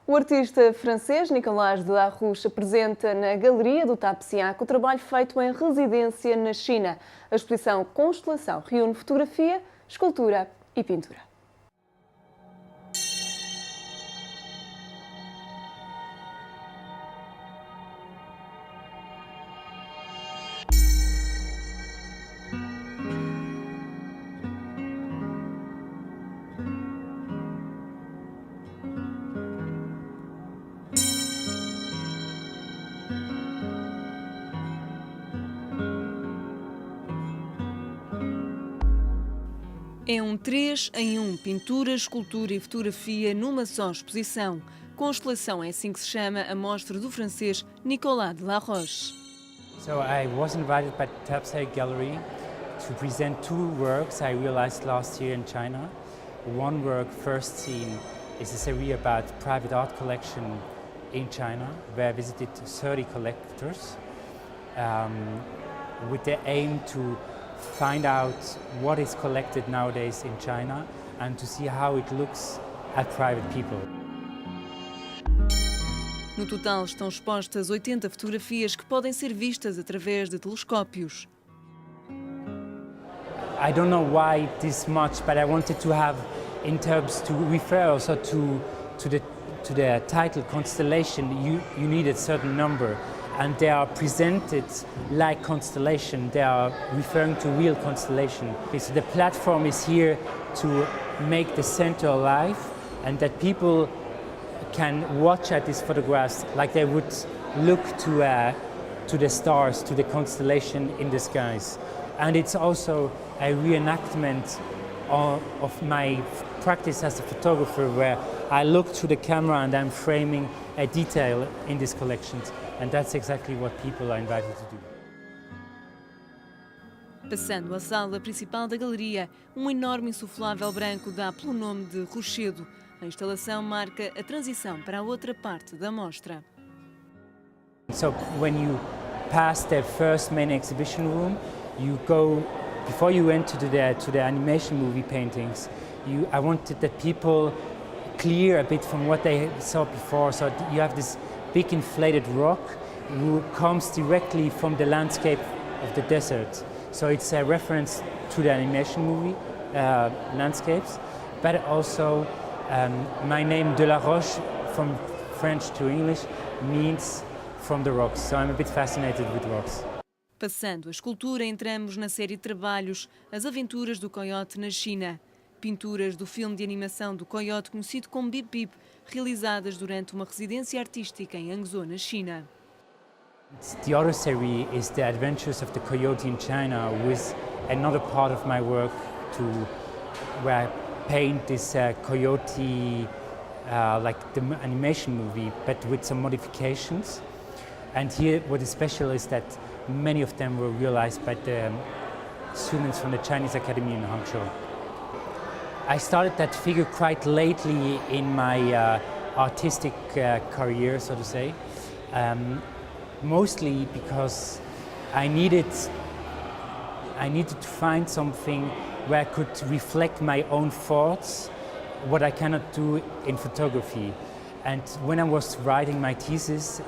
O artista francês Nicolas Delaroche apresenta na Galeria do Tap Seac o trabalho feito em residência na China. A exposição Constelação reúne fotografia, escultura e pintura. É um 3 em 1, pintura, escultura e fotografia numa só exposição. Constelação é assim que se chama a mostra do francês Nicolas Delaroche. So I was invited by Tap Seac Gallery to present two works I realized last year in China. One work, First Scene, is a series about private art collection in China, where I visited 30 collectors with the aim to find out what is collected nowadays in China and to see how it looks at private people. No total estão expostas 80 fotografias que podem ser vistas através de telescópios. I don't know why this much, but I wanted to have, in terms to refer also to the title Constellation, you need a certain number. And they are presented like constellation. They are referring to real constellation. So the platform is here to make the center alive, and that people can watch at these photographs like they would look to the stars, to the constellation in the skies. And it's also a reenactment of my practice as a photographer, where I look to the camera and I'm framing a detail in these collections. And that's exactly what people are invited to do. Passando a sala principal da galeria, enorme insuflável branco dá pelo nome de Rochedo. A instalação marca a transição para a outra parte da mostra. So when you pass the first main exhibition room, you go, before you enter to the animation movie paintings, I wanted that people clear a bit from what they saw before. So you have this big inflated rock who comes directly from the landscape of the desert. So it's a reference to the animation movie landscapes, but also my name Delaroche, from French to English, means from the rocks. So I'm a bit fascinated with rocks. Passando a escultura, entramos na série de trabalhos As Aventuras do Coiote na China. Pinturas do filme de animação do coiote conhecido como Bip Bip, realizadas durante uma residência artística em Hangzhou, na China. The other series is the adventures of the coyote in China, with another part of my work where I paint this coyote like the animation movie, but with some modifications. And here what is special is that many of them were realized by the students from the Chinese Academy in Hangzhou. I started that figure quite lately in my artistic career, so to say, mostly because I needed to find something where I could reflect my own thoughts, what I cannot do in photography. And when I was writing my thesis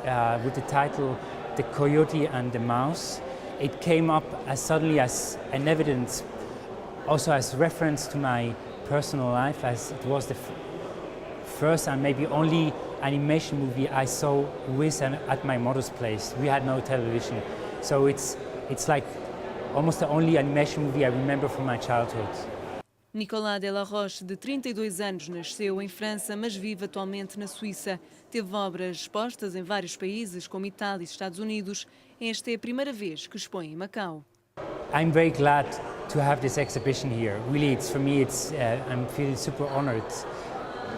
with the title The Coyote and the Mouse, it came up as suddenly as an evidence, also as reference to my personal life, as it was the first and maybe only animation movie I saw with and at my mother's place. We had no television, so it's like almost the only animation movie I remember from my childhood. Nicolas Delaroche, de 32 anos, nasceu em França, mas vive atualmente na Suíça. Teve obras expostas em vários países, como Itália e Estados Unidos. Esta é a primeira vez que expõe em Macau. I'm very glad to have this exhibition here. Really, it's for me. I'm feeling super honored,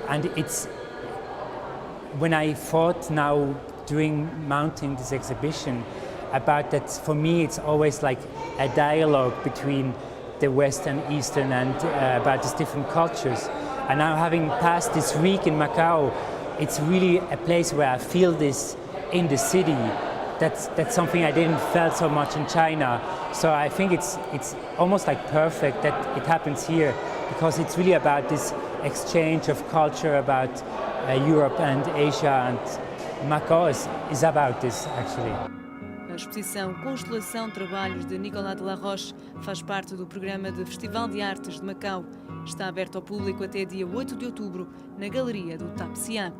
and it's when I thought now during mounting this exhibition about that. For me, it's always like a dialogue between the West and Eastern, and about these different cultures. And now, having passed this week in Macau, it's really a place where I feel this in the city. That's something I didn't felt so much in China. So I think it's almost like perfect that it happens here, because it's really about this exchange of culture about Europe and Asia, and Macau is about this actually. A exposição Constelação, trabalhos de Nicolas Delaroche, faz parte do programa de Festival de Artes de Macau. Está aberto ao público até dia 8 de outubro, na Galeria do Tap Seac.